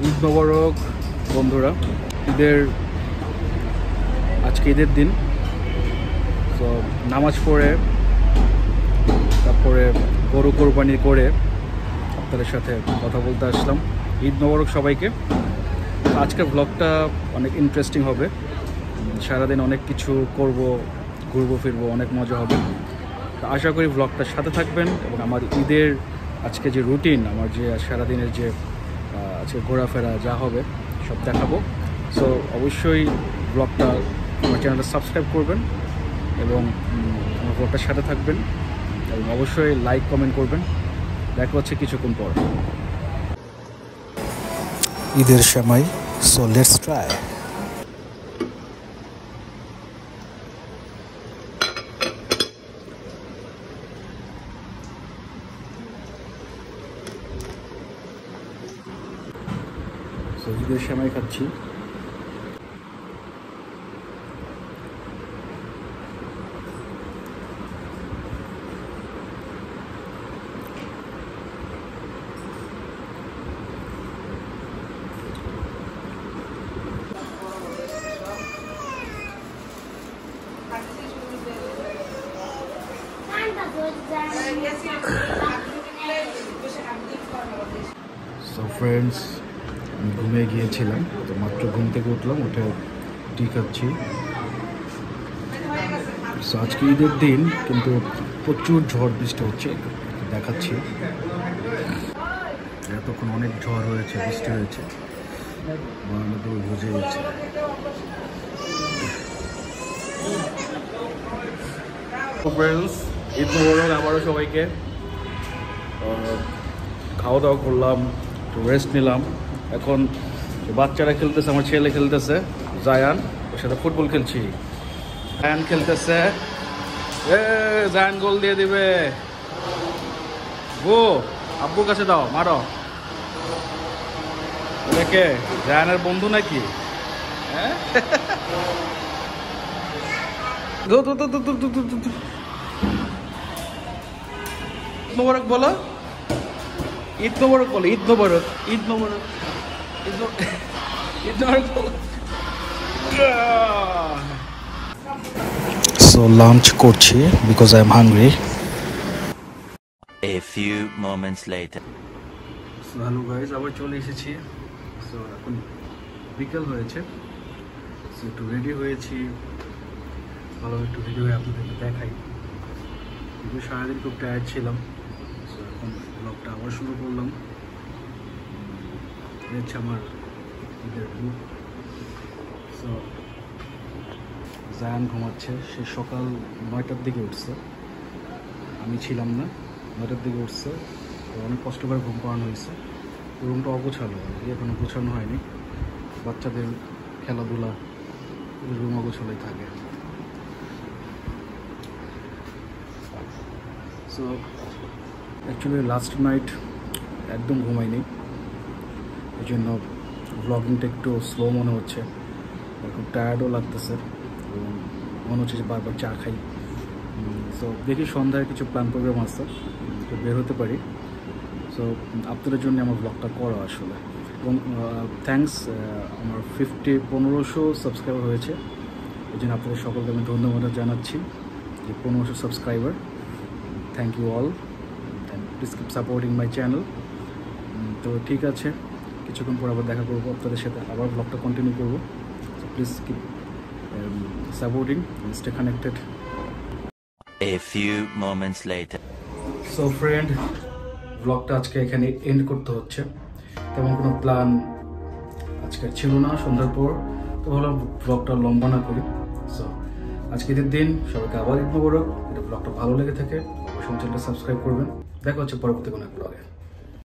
ঈদ মোবারক বন্ধুরা। আজকে ঈদের দিন। তো নামাজ পড়ে তারপরে গরু কোরবানি করে আপনাদের সাথে কথা বলতে আসলাম। ঈদ মোবারক সবাইকে। আজকের ব্লগটা অনেক ইন্টারেস্টিং হবে। সারাদিন অনেক কিছু করব, ঘুরবো ফিরবো, অনেক মজা হবে। তো আশা করি ব্লগটার সাথে থাকবেন এবং আমার ঈদের আজকে যে রুটিন, আমার যে সারাদিনের যে আজকে ঘোরাফেরা যা হবে সব দেখাবো। সো অবশ্যই ব্লগটা আমার চ্যানেলটা সাবস্ক্রাইব করবেন এবং আমার ব্লগটার সাথে থাকবেন এবং অবশ্যই লাইক কমেন্ট করবেন। দেখা হচ্ছে কিছুক্ষণ পর। ঈদের সময়, সো লেটস ট্রাই। ঈদের সময় খাচ্ছি। সো ফ্রেন্ডস, আমি ঘুমিয়ে গিয়েছিলাম, তো মাত্র ঘুম থেকে উঠলাম, উঠে টি খাচ্ছি। সো আজকে ঈদের দিন, কিন্তু প্রচুর ঝড় বৃষ্টি হচ্ছে, দেখাচ্ছি। এতক্ষণ অনেক ঝড় হয়েছে, বৃষ্টি হয়েছে, বারান্দাগুলো ভিজে গেছে। ফ্রেন্ডস, ঈদ মোবারক আবারও সবাইকে। খাওয়া দাওয়া করলাম, একটু রেস্ট নিলাম। এখন বাচ্চারা খেলতেছে, আমার ছেলে খেলতেছে জায়ান, ওর সাথে ফুটবল খেলছি। জায়ান খেলতেছে, জায়ান গোল দিয়ে দিবে। গো, আব্বুর কাছে দাও, মারো। দেখে জায়ানের বন্ধু নাকি? হ্যাঁ, মোবারক বলো, ঈদ মোবারক বলো, ঈদ মোবারক, ঈদ মোবারক, ঈদ মোবারক বলো। সো লাঞ্চ করছি because I am hungry. A few moments later. Hello guys, আবার চলে এসেছি। সো এখন বিকেল হয়েছে, সো একটু রেডি হয়েছি, ভালো একটু ভিডিও আপনাদেরকে দেখাই। কিন্তু সারাদিন খুব টায়ার্ড ছিলাম। সো এখন ব্লগটা আবার শুরু করলাম। হচ্ছে আমার ঈদের লুক। সো জায়ান ঘুমাচ্ছে, সে সকাল 9টার দিকে উঠছে, আমি ছিলাম না। 9টার দিকে উঠছে, অনেক কষ্ট করে ঘুম পাড়ানো হয়েছে। রুমটা অগোছালো, এখনো গোছানো হয়নি। বাচ্চাদের খেলাধুলা, রুম অগোছালোই থাকে। সো অ্যাকচুয়ালি লাস্ট নাইট একদম ঘুমাইনি, এই জন্য ব্লগিংটা একটু স্লো মনে হচ্ছে, খুব টায়ার্ডও লাগতেছে এবং মনে হচ্ছে যে বারবার চা খাই। সো দেখি সন্ধ্যায় কিছু প্ল্যান প্রোগ্রাম আছে, তো বের হতে পারি। সো আপনাদের জন্য আমার ব্লগটা করা আসলে। এবং থ্যাঙ্কস, আমার 1500 সাবস্ক্রাইবার হয়েছে, এই জন্য আপনাদের সকলকে আমি ধন্যবাদ জানাচ্ছি যে 1500 subscriber. Thank you all, please keep supporting my channel. তো ঠিক আছে, কিছুক্ষণ পর আবার দেখা করবো আপনাদের সাথে, আবার ব্লগটা কন্টিনিউ করবো। So please keep supporting, stay connected. A few moments later. So friend, ব্লগটা আজকে এখানে এন্ড করতে হচ্ছে। তেমন কোনো প্ল্যান আজকে ছিল না সন্ধ্যার পর, তো ভাবলাম ব্লগটা লম্বা না করি। সো আজকে ঈদের দিন, সবাইকে আবার ঈদ মোবারক। এটা ব্লগটা ভালো লেগে থাকে অবশ্যই চ্যানেলটা সাবস্ক্রাইব করবেন। দেখা হচ্ছে পরবর্তী কোনো এক ব্লগে।